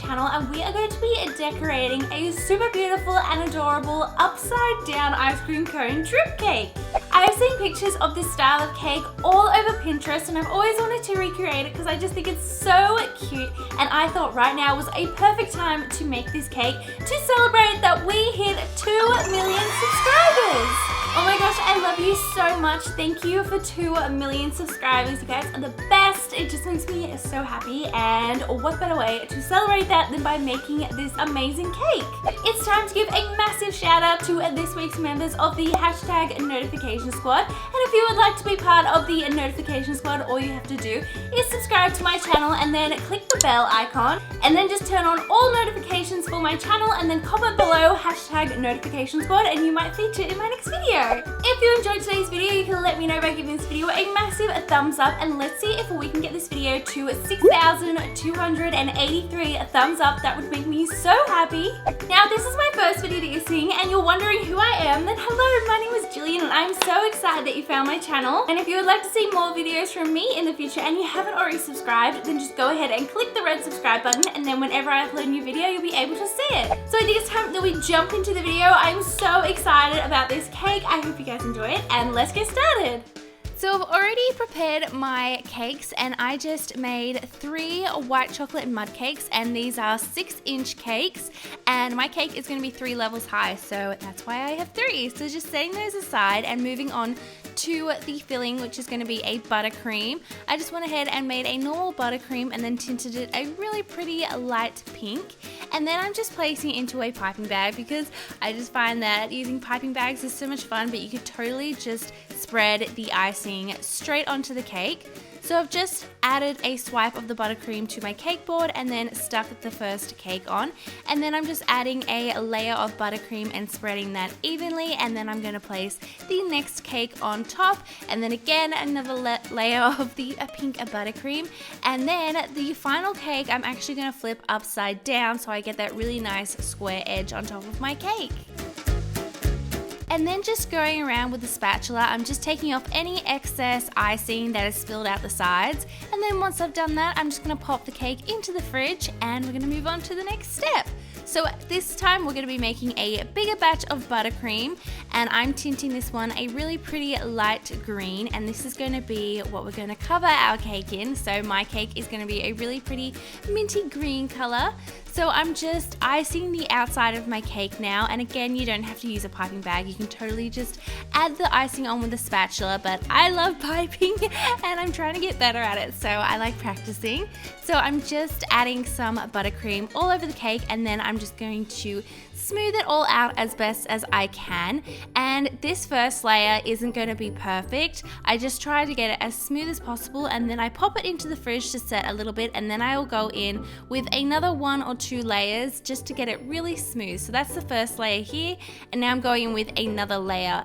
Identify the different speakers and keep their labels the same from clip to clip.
Speaker 1: channel, and we are going to be decorating a super beautiful and adorable upside down ice cream cone drip cake. I've seen pictures of this style of cake all over Pinterest and I've always wanted to recreate it because I just think it's so cute, and I thought right now was a perfect time to make this cake to celebrate that we hit 2 million subscribers. Oh my gosh, I love you so much. Thank you for 2 million subscribers. You guys are the best. It just makes me so happy, and what better way to celebrate that than by making this amazing cake. It's time to give a massive shout out to this week's members of the hashtag notification squad, and if you would like to be part of the notification squad, all you have to do is subscribe to my channel and then click the bell icon, and then just turn on all notifications for my channel and then comment below hashtag notification squad and you might feature in my next video. If you enjoyed today's video, you can let me know by giving this video a massive thumbs up, and let's see if we can get this video to 6,283 thumbs up. That would make me so happy. Now, this is my first video that you're seeing and you're wondering who I am, then hello, my name is Gillian and I'm so excited that you found my channel. And if you would like to see more videos from me in the future and you haven't already subscribed, then just go ahead and click the red subscribe button, and then whenever I upload a new video, you'll be able to see it. So I think it's time that we jump into the video. I'm so excited about this cake. I hope you guys enjoy it, and let's get started. So I've already prepared my cakes and I just made 3 white chocolate mud cakes, and these are 6-inch cakes, and my cake is going to be 3 levels high, so that's why I have 3. So just setting those aside and moving on to the filling, which is going to be a buttercream. I just went ahead and made a normal buttercream and then tinted it a really pretty light pink, and then I'm just placing it into a piping bag because I just find that using piping bags is so much fun, but you could totally just spread the icing straight onto the cake. So I've just added a swipe of the buttercream to my cake board and then stuck the first cake on, and then I'm just adding a layer of buttercream and spreading that evenly, and then I'm going to place the next cake on top, and then again another layer of the pink buttercream, and then the final cake I'm actually going to flip upside down so I get that really nice square edge on top of my cake. And then just going around with the spatula, I'm just taking off any excess icing that has spilled out the sides. And then once I've done that, I'm just going to pop the cake into the fridge and we're going to move on to the next step. So this time we're going to be making a bigger batch of buttercream, and I'm tinting this one a really pretty light green, and this is going to be what we're going to cover our cake in. So my cake is going to be a really pretty minty green color. So I'm just icing the outside of my cake now, and again, you don't have to use a piping bag. You can totally just add the icing on with a spatula, but I love piping and I'm trying to get better at it, so I like practicing. So I'm just adding some buttercream all over the cake, and then I'm just going to smooth it all out as best as I can. And this first layer isn't going to be perfect. I just try to get it as smooth as possible, and then I pop it into the fridge to set a little bit, and then I will go in with another 1 or 2 layers just to get it really smooth. So that's the first layer here, and now I'm going in with another layer.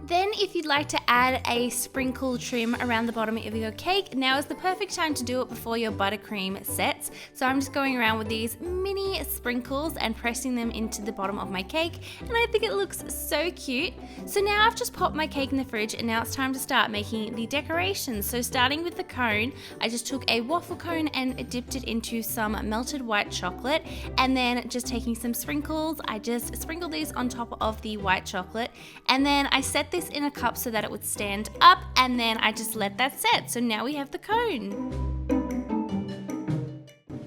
Speaker 1: Then if you'd like to add a sprinkle trim around the bottom of your cake, now is the perfect time to do it before your buttercream sets. So I'm just going around with these mini sprinkles and pressing them into the bottom of my cake, and I think it looks so cute. So now I've just popped my cake in the fridge, and now it's time to start making the decorations. So starting with the cone, I just took a waffle cone and dipped it into some melted white chocolate, and then just taking some sprinkles, I just sprinkled these on top of the white chocolate, and then I set this in a cup so that it would stand up, and then I just let that set. So now we have the cone.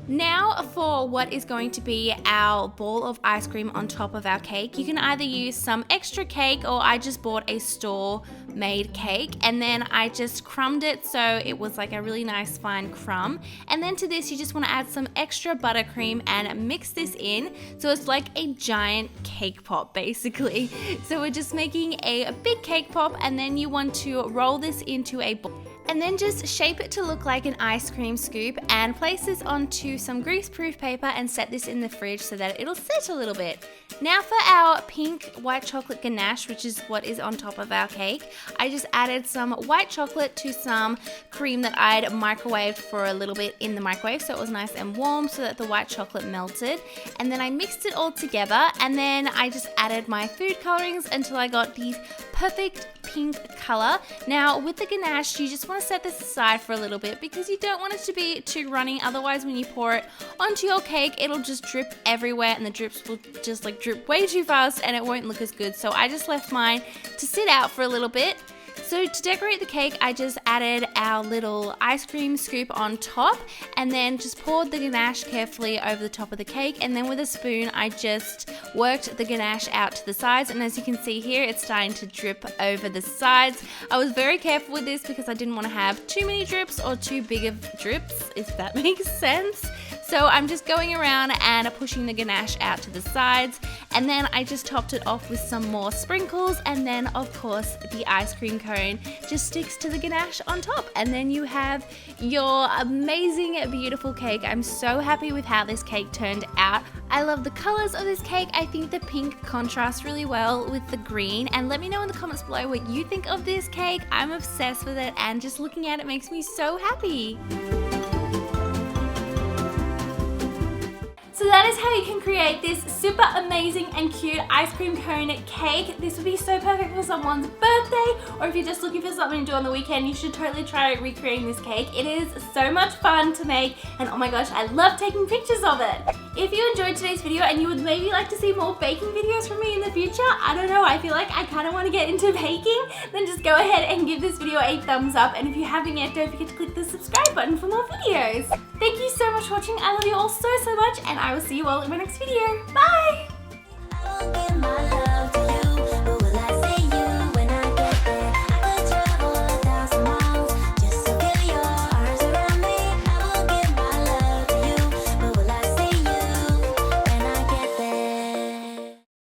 Speaker 1: Now for what is going to be our ball of ice cream on top of our cake. You can either use some extra cake, or I just bought a store-made cake and then I just crumbed it so it was like a really nice fine crumb. And then to this you just want to add some extra buttercream and mix this in so it's like a giant cake pop basically. So we're just making a big cake pop, and then you want to roll this into a ball. And then just shape it to look like an ice cream scoop and place this onto some greaseproof paper and set this in the fridge so that it'll set a little bit. Now for our pink white chocolate ganache, which is what is on top of our cake, I just added some white chocolate to some cream that I'd microwaved for a little bit in the microwave so it was nice and warm so that the white chocolate melted. And then I mixed it all together, and then I just added my food colorings until I got these perfect pink color. Now with the ganache, you just want to set this aside for a little bit because you don't want it to be too runny. Otherwise, when you pour it onto your cake, it'll just drip everywhere and the drips will just like drip way too fast and it won't look as good. So I just left mine to sit out for a little bit. So to decorate the cake, I just added our little ice cream scoop on top and then just poured the ganache carefully over the top of the cake, and then with a spoon I just worked the ganache out to the sides, and as you can see here, it's starting to drip over the sides. I was very careful with this because I didn't want to have too many drips or too big of drips, if that makes sense. So I'm just going around and pushing the ganache out to the sides, and then I just topped it off with some more sprinkles, and then of course the ice cream cone just sticks to the ganache on top, and then you have your amazing, beautiful cake. I'm so happy with how this cake turned out. I love the colors of this cake. I think the pink contrasts really well with the green, and let me know in the comments below what you think of this cake. I'm obsessed with it, and just looking at it makes me so happy. So that is how you can create this super amazing and cute ice cream cone cake. This would be so perfect for someone's birthday, or if you're just looking for something to do on the weekend, you should totally try recreating this cake. It is so much fun to make, and oh my gosh, I love taking pictures of it. If you enjoyed today's video and you would maybe like to see more baking videos from me in the future, I don't know, I feel like I kind of want to get into baking, then just go ahead and give this video a thumbs up, and if you haven't yet, don't forget to click the subscribe button for more videos. Thank you so much for watching. I love you all so much, and I will see you all in my next video. Bye!